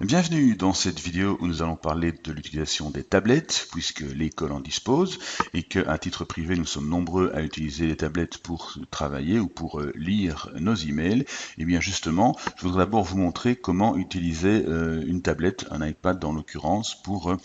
Bienvenue dans cette vidéo où nous allons parler de l'utilisation des tablettes, puisque l'école en dispose, et qu'à titre privé, nous sommes nombreux à utiliser les tablettes pour travailler ou pour lire nos emails. Et bien justement, je voudrais d'abord vous montrer comment utiliser une tablette, un iPad dans l'occurrence, pour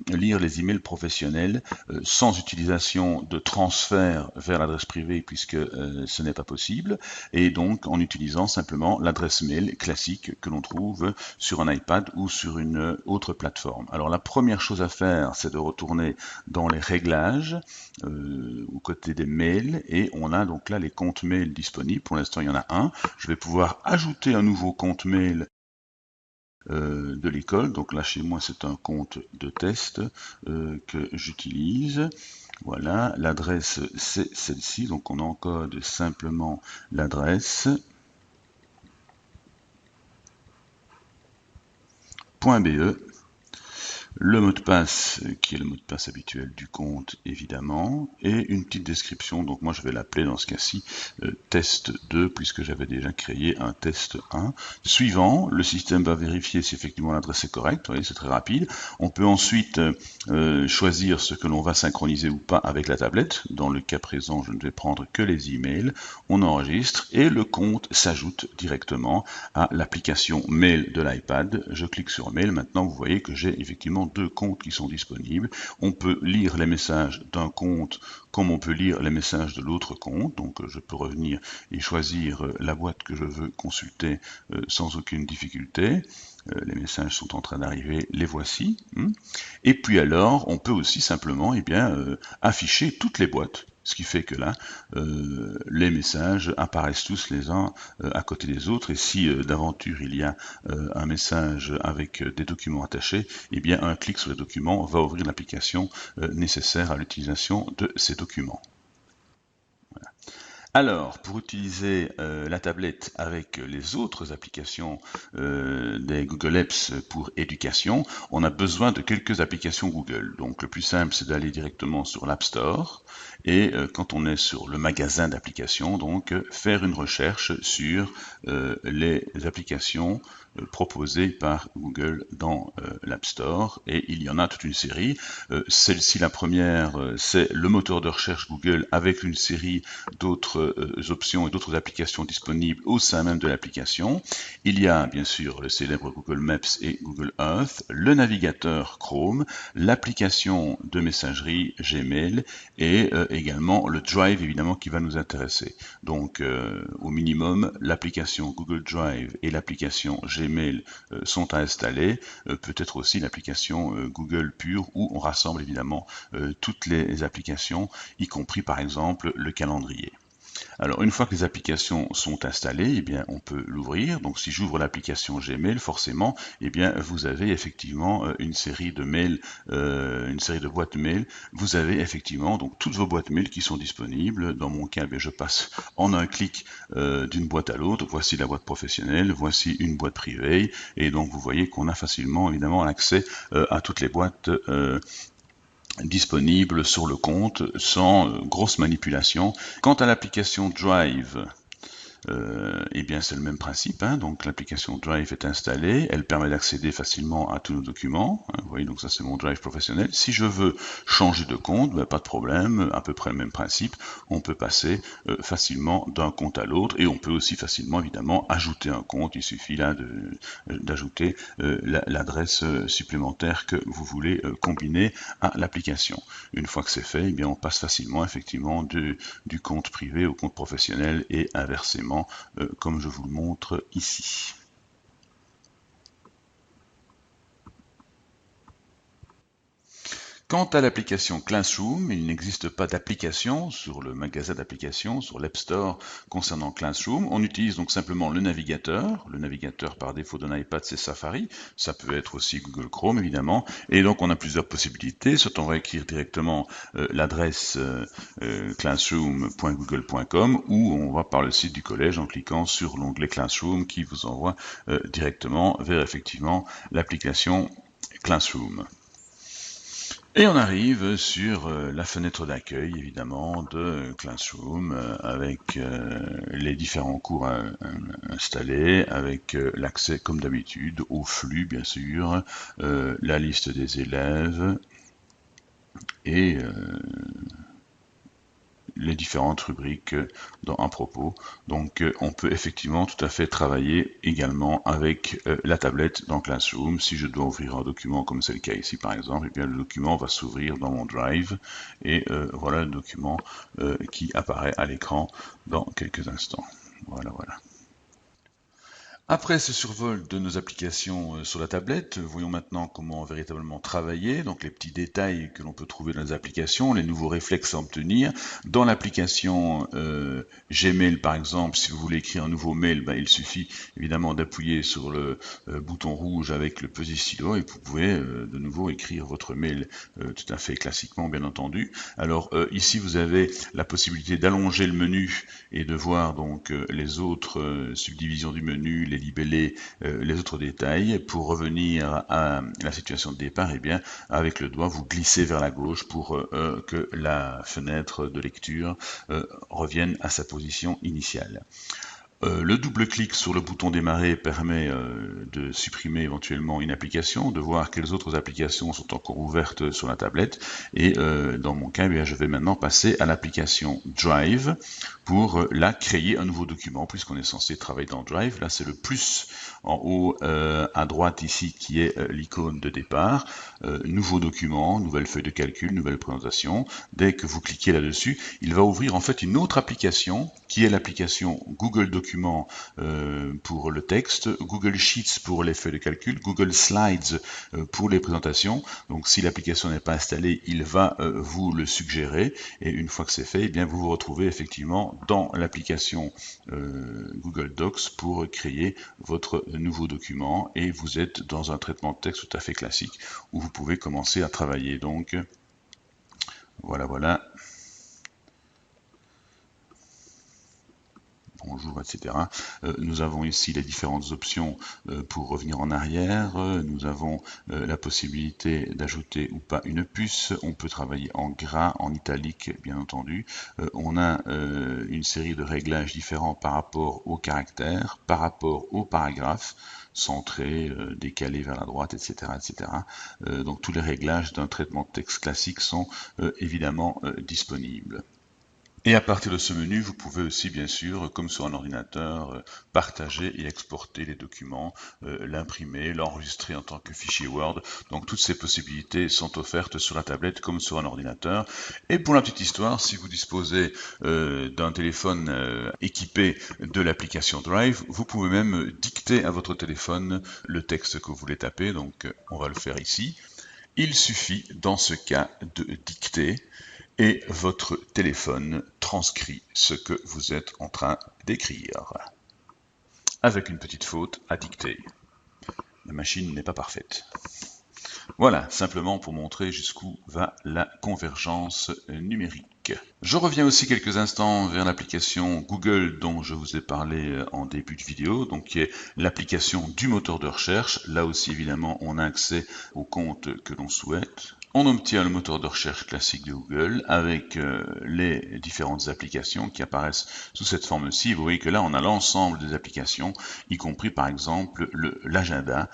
lire les emails professionnels sans utilisation de transfert vers l'adresse privée, puisque ce n'est pas possible, et donc en utilisant simplement l'adresse mail classique que l'on trouve sur un iPad ou sur une autre plateforme. Alors la première chose à faire, c'est de retourner dans les réglages au côté des mails et on a donc là les comptes mail disponibles. Pour l'instant, il y en a un. Je vais pouvoir ajouter un nouveau compte mail de l'école. Donc là, chez moi, c'est un compte de test que j'utilise. Voilà, l'adresse, c'est celle-ci. Donc on encode simplement l'adresse. .be, le mot de passe qui est le mot de passe habituel du compte évidemment, et une petite description, donc moi je vais l'appeler dans ce cas-ci test 2 puisque j'avais déjà créé un test 1. Suivant, le système va vérifier si effectivement l'adresse est correcte, vous voyez c'est très rapide. On peut ensuite choisir ce que l'on va synchroniser ou pas avec la tablette. Dans le cas présent, je ne vais prendre que les emails. On enregistre et le compte s'ajoute directement à l'application mail de l'iPad. Je clique sur mail. Maintenant, vous voyez que j'ai effectivement deux comptes qui sont disponibles. On peut lire les messages d'un compte comme on peut lire les messages de l'autre compte. Donc, je peux revenir et choisir la boîte que je veux consulter sans aucune difficulté. Les messages sont en train d'arriver, les voici. Et puis alors, on peut aussi simplement afficher toutes les boîtes. Ce qui fait que là, les messages apparaissent tous les uns à côté des autres. Et si d'aventure il y a un message avec des documents attachés, eh bien un clic sur les documents va ouvrir l'application nécessaire à l'utilisation de ces documents. Voilà. Alors, pour utiliser la tablette avec les autres applications des Google Apps pour éducation, on a besoin de quelques applications Google. Donc, le plus simple, c'est d'aller directement sur l'App Store et quand on est sur le magasin d'applications, donc faire une recherche sur les applications proposées par Google dans l'App Store, et il y en a toute une série. Celle-ci, la première, c'est le moteur de recherche Google avec une série d'autres options et d'autres applications disponibles au sein même de l'application. Il y a bien sûr le célèbre Google Maps et Google Earth, le navigateur Chrome, l'application de messagerie Gmail et également le Drive évidemment qui va nous intéresser. Donc au minimum l'application Google Drive et l'application Gmail sont à installer, peut-être aussi l'application Google pure où on rassemble évidemment toutes les applications, y compris par exemple le calendrier. Alors une fois que les applications sont installées, eh bien on peut l'ouvrir. Donc si j'ouvre l'application Gmail, forcément, eh bien vous avez effectivement une série de mails, une série de boîtes mail. Vous avez effectivement donc toutes vos boîtes mail qui sont disponibles. Dans mon cas, je passe en un clic d'une boîte à l'autre. Voici la boîte professionnelle, voici une boîte privée, et donc vous voyez qu'on a facilement évidemment accès à toutes les boîtes disponible sur le compte sans grosse manipulation. Quant à l'application Drive, eh bien c'est le même principe, donc l'application Drive est installée, elle permet d'accéder facilement à tous nos documents, vous voyez, donc ça c'est mon Drive professionnel. Si je veux changer de compte, pas de problème, à peu près le même principe, on peut passer facilement d'un compte à l'autre, et on peut aussi facilement évidemment ajouter un compte. Il suffit là d'ajouter l'adresse supplémentaire que vous voulez combiner à l'application. Une fois que c'est fait, eh bien on passe facilement effectivement du compte privé au compte professionnel et inversement, comme je vous le montre ici. Quant à l'application Classroom, il n'existe pas d'application sur le magasin d'applications, sur l'App Store concernant Classroom. On utilise donc simplement le navigateur. Le navigateur par défaut d'un iPad, c'est Safari. Ça peut être aussi Google Chrome, évidemment. Et donc, on a plusieurs possibilités. Soit on va écrire directement l'adresse classroom.google.com ou on va par le site du collège en cliquant sur l'onglet Classroom qui vous envoie directement vers effectivement l'application Classroom. Et on arrive sur la fenêtre d'accueil, évidemment, de Classroom, avec les différents cours installés, avec l'accès, comme d'habitude, au flux, bien sûr, la liste des élèves et les différentes rubriques dans un propos. Donc on peut effectivement tout à fait travailler également avec la tablette dans Classroom. Si je dois ouvrir un document comme c'est le cas ici par exemple, et bien le document va s'ouvrir dans mon Drive et voilà le document qui apparaît à l'écran dans quelques instants. Voilà. Après ce survol de nos applications sur la tablette, voyons maintenant comment véritablement travailler, donc les petits détails que l'on peut trouver dans les applications, les nouveaux réflexes à obtenir. Dans l'application Gmail par exemple, si vous voulez écrire un nouveau mail, il suffit évidemment d'appuyer sur le bouton rouge avec le petit stylo et vous pouvez de nouveau écrire votre mail tout à fait classiquement bien entendu. Alors ici vous avez la possibilité d'allonger le menu et de voir donc les autres subdivisions du menu, les libellés, les autres détails. Pour revenir à la situation de départ, bien, avec le doigt, vous glissez vers la gauche pour que la fenêtre de lecture revienne à sa position initiale. Le double-clic sur le bouton démarrer permet de supprimer éventuellement une application, de voir quelles autres applications sont encore ouvertes sur la tablette. Et dans mon cas, je vais maintenant passer à l'application Drive pour là créer un nouveau document, puisqu'on est censé travailler dans Drive. Là, c'est le plus en haut à droite ici qui est l'icône de départ. Nouveau document, nouvelle feuille de calcul, nouvelle présentation. Dès que vous cliquez là-dessus, il va ouvrir en fait une autre application qui est l'application Google Documents pour le texte, Google Sheets pour les feuilles de calcul, Google Slides pour les présentations. Donc si l'application n'est pas installée, il va vous le suggérer et une fois que c'est fait, bien vous vous retrouvez effectivement dans l'application Google Docs pour créer votre nouveau document et vous êtes dans un traitement de texte tout à fait classique où vous pouvez commencer à travailler. Donc voilà. Bonjour, etc. Nous avons ici les différentes options pour revenir en arrière. Nous avons la possibilité d'ajouter ou pas une puce. On peut travailler en gras, en italique, bien entendu. On a une série de réglages différents par rapport aux caractères, par rapport aux paragraphes, centré, décalé vers la droite, etc. Donc tous les réglages d'un traitement de texte classique sont évidemment disponibles. Et à partir de ce menu, vous pouvez aussi, bien sûr, comme sur un ordinateur, partager et exporter les documents, l'imprimer, l'enregistrer en tant que fichier Word. Donc toutes ces possibilités sont offertes sur la tablette comme sur un ordinateur. Et pour la petite histoire, si vous disposez d'un téléphone équipé de l'application Drive, vous pouvez même dicter à votre téléphone le texte que vous voulez taper. Donc on va le faire ici. Il suffit dans ce cas de dicter et votre téléphone transcrit ce que vous êtes en train d'écrire, avec une petite faute à dicter. La machine n'est pas parfaite. Voilà, simplement pour montrer jusqu'où va la convergence numérique. Je reviens aussi quelques instants vers l'application Google dont je vous ai parlé en début de vidéo, donc qui est l'application du moteur de recherche. Là aussi, évidemment, on a accès au compte que l'on souhaite. On obtient le moteur de recherche classique de Google avec les différentes applications qui apparaissent sous cette forme-ci. Vous voyez que là, on a l'ensemble des applications, y compris par exemple l'agenda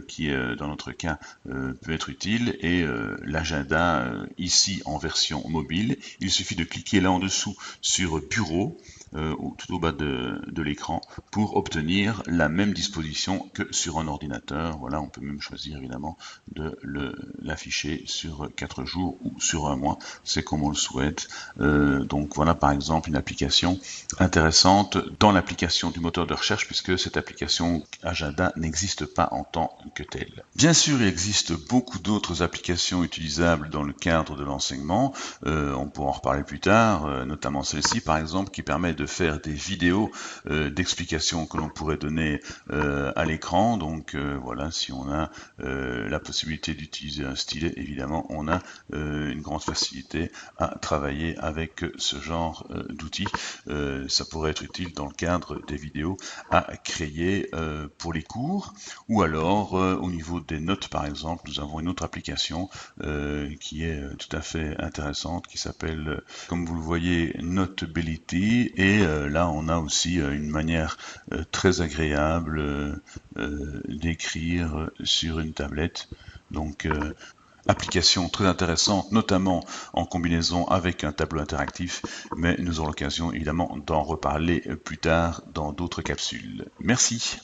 qui, dans notre cas, peut être utile. Et l'agenda ici en version mobile, il suffit de cliquer là en dessous sur Bureau, tout au bas de l'écran, pour obtenir la même disposition que sur un ordinateur. Voilà, on peut même choisir évidemment de l'afficher sur 4 jours ou sur 1 mois, c'est comme on le souhaite. Donc voilà par exemple une application intéressante dans l'application du moteur de recherche, puisque cette application Agenda n'existe pas en tant que telle. Bien sûr, il existe beaucoup d'autres applications utilisables dans le cadre de l'enseignement, on pourra en reparler plus tard, notamment celle-ci par exemple qui permet de de faire des vidéos d'explications que l'on pourrait donner à l'écran. Donc voilà, si on a la possibilité d'utiliser un stylet, évidemment, on a une grande facilité à travailler avec ce genre d'outils. Ça pourrait être utile dans le cadre des vidéos à créer pour les cours, ou alors au niveau des notes par exemple, nous avons une autre application qui est tout à fait intéressante, qui s'appelle, comme vous le voyez, Notability, et là on a aussi une manière très agréable d'écrire sur une tablette. Donc application très intéressante, notamment en combinaison avec un tableau interactif, mais nous aurons l'occasion évidemment d'en reparler plus tard dans d'autres capsules. Merci.